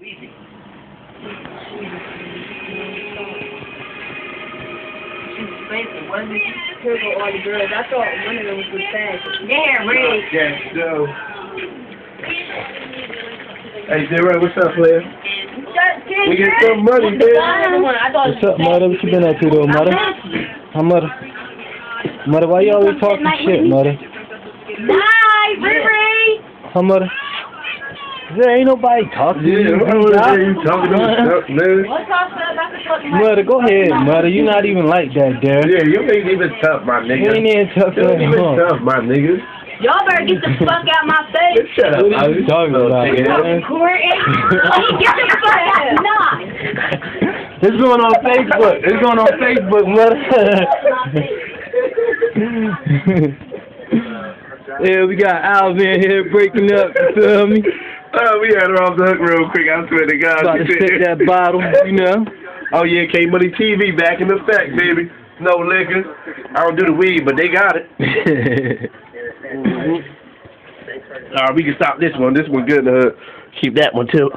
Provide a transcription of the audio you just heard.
Expensive, wasn't it? Here go all the girls. I thought one of them was with fashion. Yeah, really. Yeah, so. Hey, Zero, what's up, player? We get some money, man. What's up, mother? What you been up to, though, mother? Huh, mother? Mother, why you always talking shit, mother? Bye, Riri. Huh, mother? There ain't nobody talking to you. Yeah, you talking about man. Mother, go ahead, mother. You not even like that, Derek. Yeah, you ain't even tough, my nigga. You ain't even tough, you ain't even tough, my nigga. Y'all better get the fuck out my face. Shut up. What are you talking about, man? Get the fuck out. Nah. It's going on Facebook. It's going on Facebook, mother. Yeah, we got Alvin here breaking up, you feel me? Oh, we had her off the hook real quick, I swear to God. About to stick that bottle, you know? Oh, yeah, K-Money TV back in effect, baby. No liquor. I don't do the weed, but they got it. Alright, we can stop this one. This one good in the hood. Keep that one, too.